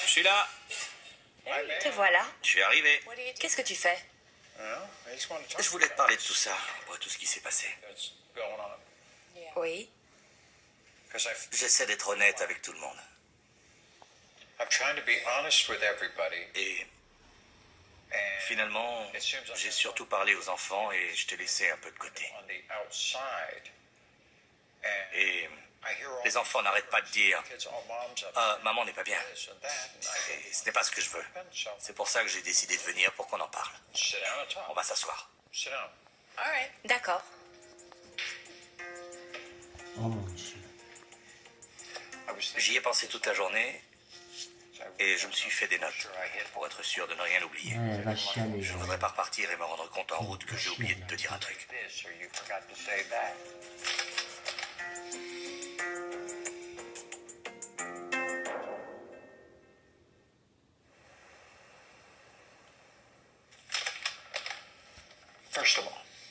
suis là. Te voilà. Je suis arrivé. Qu'est-ce que tu fais? Je voulais te parler de tout ça, après tout ce qui s'est passé. Oui. J'essaie d'être honnête avec tout le monde. Et finalement, j'ai surtout parlé aux enfants et je t'ai laissé un peu de côté. Et les enfants n'arrêtent pas de dire « Ah, maman n'est pas bien ». Et ce n'est pas ce que je veux. C'est pour ça que j'ai décidé de venir pour qu'on en parle. On va s'asseoir. D'accord. Oh mon Dieu. J'y ai pensé toute la journée et je me suis fait des notes pour être sûr de ne rien oublier. Ouais, elle va chialer. Je ne voudrais pas repartir et me rendre compte en route que j'ai oublié de te dire un truc.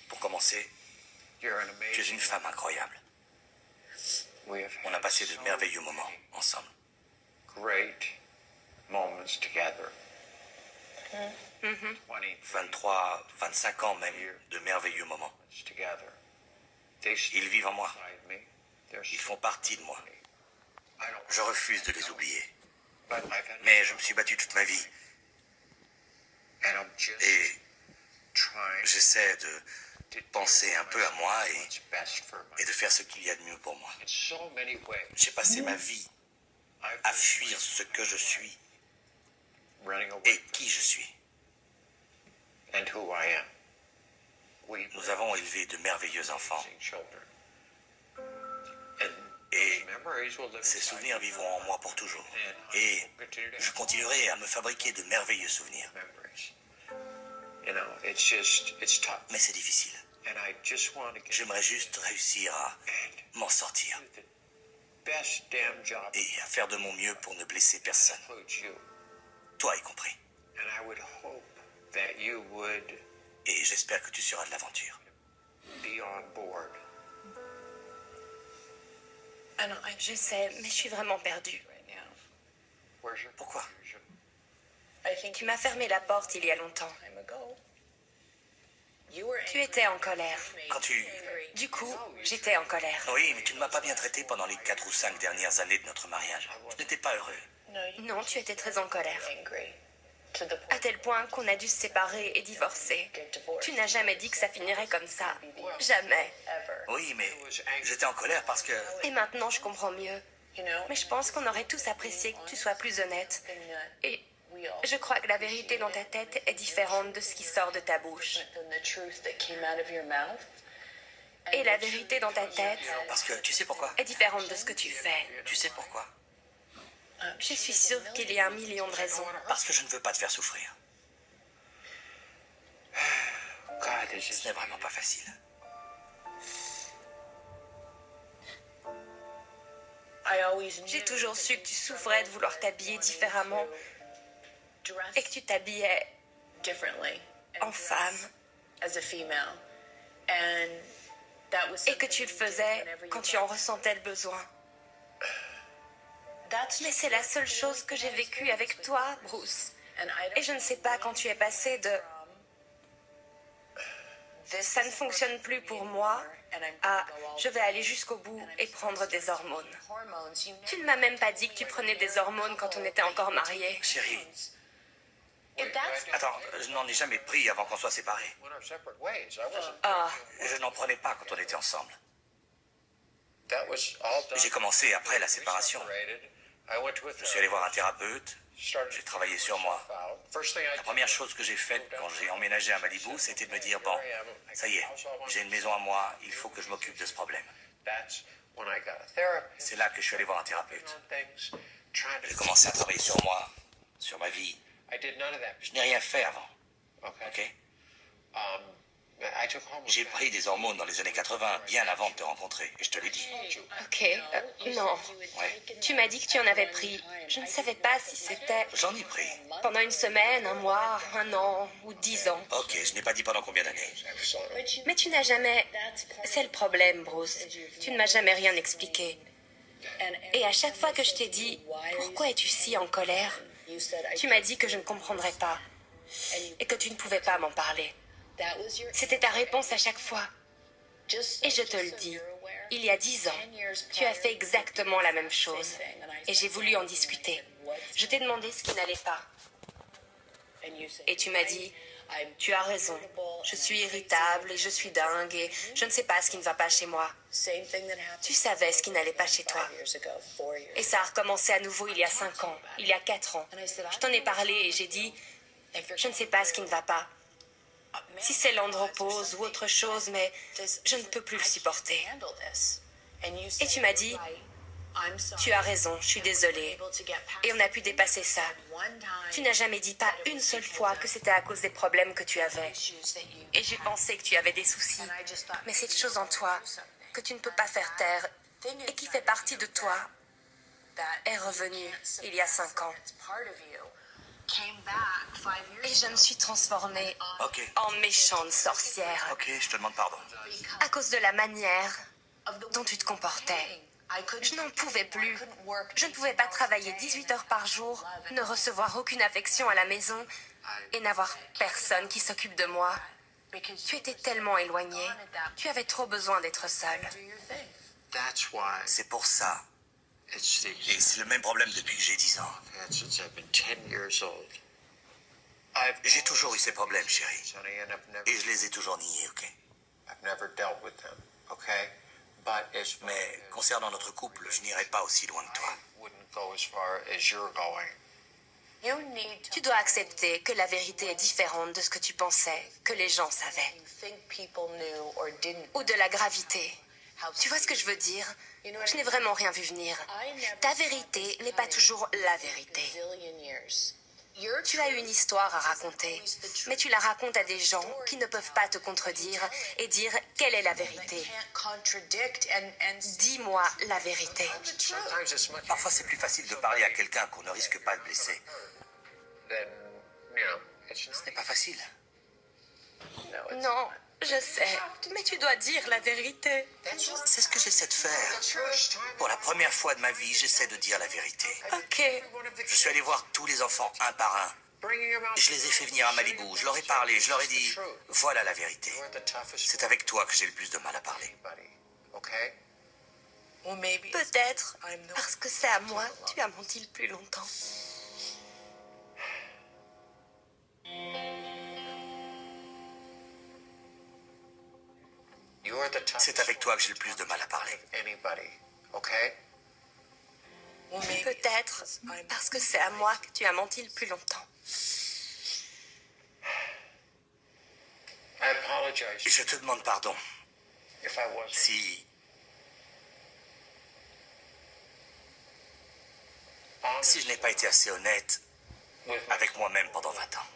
Pour commencer, tu es une femme incroyable. On a passé de merveilleux moments ensemble. 23, 25 ans même, de merveilleux moments. Ils vivent en moi. Ils font partie de moi. Je refuse de les oublier. Mais je me suis battu toute ma vie. Et j'essaie de penser un peu à moi et de faire ce qu'il y a de mieux pour moi. J'ai passé ma vie à fuir ce que je suis et qui je suis. Nous avons élevé de merveilleux enfants. Et ces souvenirs vivront en moi pour toujours. Et je continuerai à me fabriquer de merveilleux souvenirs. Mais c'est difficile. J'aimerais juste réussir à m'en sortir et à faire de mon mieux pour ne blesser personne, toi y compris. Et j'espère que tu seras de l'aventure. Je sais, mais je suis vraiment perdue. Pourquoi? Tu m'as fermé la porte il y a longtemps. Tu étais en colère. Quand tu... Du coup, j'étais en colère. Oui, mais tu ne m'as pas bien traité pendant les 4 ou 5 dernières années de notre mariage. Je n'étais pas heureux. Non, tu étais très en colère. À tel point qu'on a dû se séparer et divorcer. Tu n'as jamais dit que ça finirait comme ça. Jamais. Oui, mais j'étais en colère parce que... Et maintenant, je comprends mieux. Mais je pense qu'on aurait tous apprécié que tu sois plus honnête. Et je crois que la vérité dans ta tête est différente de ce qui sort de ta bouche. Et la vérité dans ta tête Parce que tu sais pourquoi? est différente de ce que tu fais. Tu sais pourquoi? Je suis sûre qu'il y a 1 million de raisons. Parce que je ne veux pas te faire souffrir. Ce n'est vraiment pas facile. J'ai toujours su que tu souffrais de vouloir t'habiller différemment et que tu t'habillais en femme et que tu le faisais quand tu en ressentais le besoin. Mais c'est la seule chose que j'ai vécue avec toi, Bruce. Et je ne sais pas quand tu es passé de « ça ne fonctionne plus pour moi » à « je vais aller jusqu'au bout et prendre des hormones ». Tu ne m'as même pas dit que tu prenais des hormones quand on était encore mariés. Chérie, attends, je n'en ai jamais pris avant qu'on soit séparés. Ah, Je n'en prenais pas quand on était ensemble. J'ai commencé après la séparation. Je suis allé voir un thérapeute, j'ai travaillé sur moi. La première chose que j'ai faite quand j'ai emménagé à Malibu, c'était de me dire, bon, ça y est, j'ai une maison à moi, il faut que je m'occupe de ce problème. C'est là que je suis allé voir un thérapeute. J'ai commencé à travailler sur moi, sur ma vie. Je n'ai rien fait avant, ok? J'ai pris des hormones dans les années 80, bien avant de te rencontrer, et je te l'ai dit. ok. Non. Ouais. Tu m'as dit que tu en avais pris. Je ne savais pas si c'était J'en ai pris. pendant une semaine, un mois, un an ou 10 ans. Ok, je n'ai pas dit pendant combien d'années. Mais tu n'as jamais... C'est le problème, Bruce. Tu ne m'as jamais rien expliqué. Et à chaque fois que je t'ai dit « Pourquoi es-tu si en colère ?» Tu m'as dit que je ne comprendrais pas et que tu ne pouvais pas m'en parler. C'était ta réponse à chaque fois. Et je te le dis, il y a 10 ans, tu as fait exactement la même chose. Et j'ai voulu en discuter. Je t'ai demandé ce qui n'allait pas. Et tu m'as dit, tu as raison, je suis irritable et je suis dingue et je ne sais pas ce qui ne va pas chez moi. Tu savais ce qui n'allait pas chez toi. Et ça a recommencé à nouveau il y a 5 ans, il y a 4 ans. Je t'en ai parlé et j'ai dit, je ne sais pas ce qui ne va pas. Si c'est l'andropause ou autre chose, mais je ne peux plus le supporter. Et tu m'as dit, tu as raison, je suis désolée. Et on a pu dépasser ça. Tu n'as jamais dit pas une seule fois que c'était à cause des problèmes que tu avais. Et j'ai pensé que tu avais des soucis. Mais cette chose en toi que tu ne peux pas faire taire et qui fait partie de toi est revenue il y a 5 ans. Et je me suis transformée en méchante sorcière. Ok, je te demande pardon. À cause de la manière dont tu te comportais. Je n'en pouvais plus. Je ne pouvais pas travailler 18 heures par jour, ne recevoir aucune affection à la maison et n'avoir personne qui s'occupe de moi. Tu étais tellement éloigné. Tu avais trop besoin d'être seul. C'est pour ça. Et c'est le même problème depuis que j'ai 10 ans. J'ai toujours eu ces problèmes, chérie. Et je les ai toujours niés, ok? Mais concernant notre couple, je n'irai pas aussi loin que toi. Tu dois accepter que la vérité est différente de ce que tu pensais, que les gens savaient. Ou de la gravité. Tu vois ce que je veux dire? Je n'ai vraiment rien vu venir. Ta vérité n'est pas toujours la vérité. Tu as une histoire à raconter, mais tu la racontes à des gens qui ne peuvent pas te contredire et dire quelle est la vérité. Dis-moi la vérité. Parfois, c'est plus facile de parler à quelqu'un qu'on ne risque pas de blesser. Ce n'est pas facile. Non, je sais, mais tu dois dire la vérité. C'est ce que j'essaie de faire. Pour la première fois de ma vie, j'essaie de dire la vérité. Ok. Je suis allé voir tous les enfants un par un. Je les ai fait venir à Malibu, je leur ai parlé, je leur ai dit, voilà la vérité. C'est avec toi que j'ai le plus de mal à parler. Peut-être, parce que c'est à moi, tu as menti le plus longtemps. C'est avec toi que j'ai le plus de mal à parler. Peut-être, parce que c'est à moi que tu as menti le plus longtemps. Je te demande pardon. Si je n'ai pas été assez honnête avec moi-même pendant 20 ans.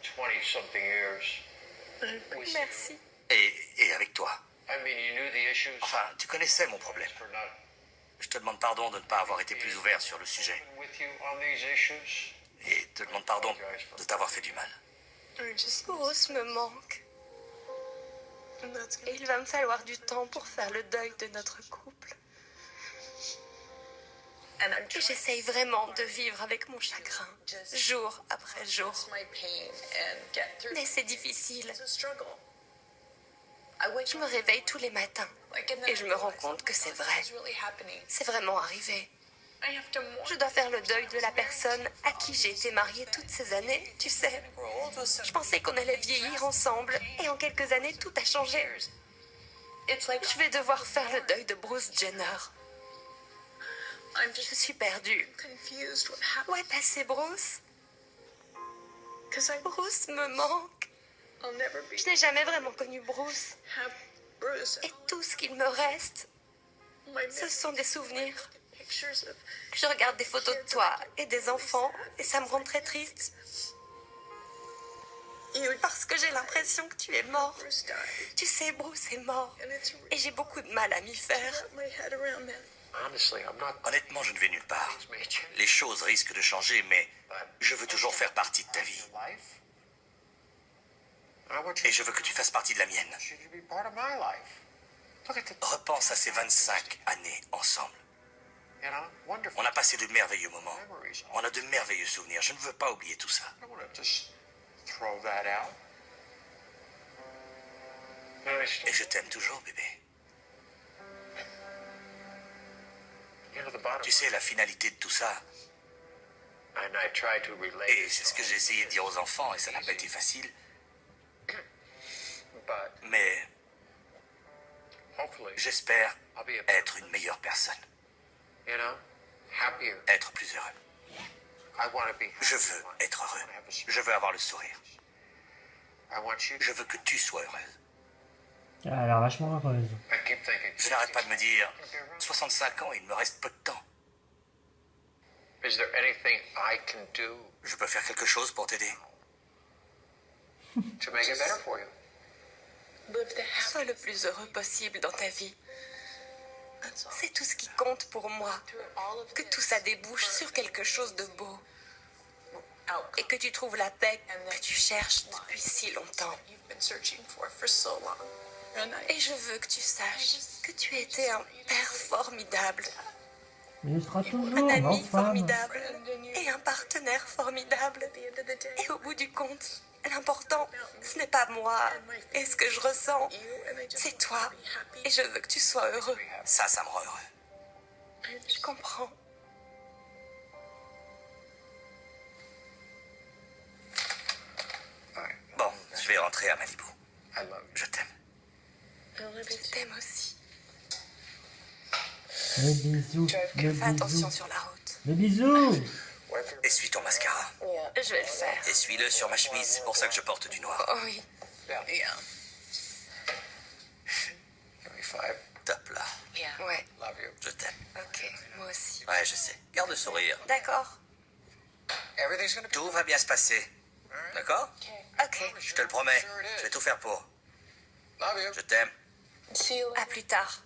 Merci. Et avec toi. Enfin, tu connaissais mon problème. Je te demande pardon de ne pas avoir été plus ouvert sur le sujet. Et te demande pardon de t'avoir fait du mal. Bruce me manque. Et il va me falloir du temps pour faire le deuil de notre couple. Et j'essaye vraiment de vivre avec mon chagrin, jour après jour. Mais c'est difficile. Je me réveille tous les matins et je me rends compte que c'est vrai. C'est vraiment arrivé. Je dois faire le deuil de la personne à qui j'ai été mariée toutes ces années, tu sais. Je pensais qu'on allait vieillir ensemble et en quelques années, tout a changé. Je vais devoir faire le deuil de Bruce Jenner. Je suis perdue. Où est passé Bruce? Bruce me manque. Je n'ai jamais vraiment connu Bruce. Et tout ce qu'il me reste, ce sont des souvenirs. Je regarde des photos de toi et des enfants et ça me rend très triste. Parce que j'ai l'impression que tu es mort. Tu sais, Bruce est mort. Et j'ai beaucoup de mal à m'y faire. Honnêtement, je ne vais nulle part. Les choses risquent de changer, mais je veux toujours faire partie de ta vie. Et je veux que tu fasses partie de la mienne. Repense à ces 25 années ensemble. On a passé de merveilleux moments. On a de merveilleux souvenirs. Je ne veux pas oublier tout ça. Et je t'aime toujours, bébé. Tu sais, la finalité de tout ça, et c'est ce que j'ai essayé de dire aux enfants, et ça n'a pas été facile, mais j'espère être une meilleure personne, être plus heureux. Je veux être heureux. Je veux avoir le sourire. Je veux que tu sois heureuse. Elle a l'air vachement heureuse. Je n'arrête pas de me dire, 65 ans, il me reste peu de temps. Je peux faire quelque chose pour t'aider. Sois le plus heureux possible dans ta vie. C'est tout ce qui compte pour moi. Que tout ça débouche sur quelque chose de beau. Et que tu trouves la paix que tu cherches depuis si longtemps. Et je veux que tu saches que tu étais un père formidable, Mais il sera un toujours ami grand femme. formidable et un partenaire formidable. Et au bout du compte, l'important, ce n'est pas moi et ce que je ressens, c'est toi. Et je veux que tu sois heureux. Ça me rend heureux. Je comprends. Bon, je vais rentrer à Malibu. Je t'aime. Je t'aime aussi. Les bisous, les Fais attention bisous. sur la route. Les bisous. Essuie ton mascara. Je vais le faire. Essuie-le sur ma chemise, c'est pour ça que je porte du noir. Oh oui. Top là. Ouais, Je t'aime. ok, moi aussi. Ouais, je sais. Garde le sourire. D'accord. Tout va bien se passer. D'accord? Ok. Je te le promets. Je vais tout faire pour. Je t'aime. À plus tard.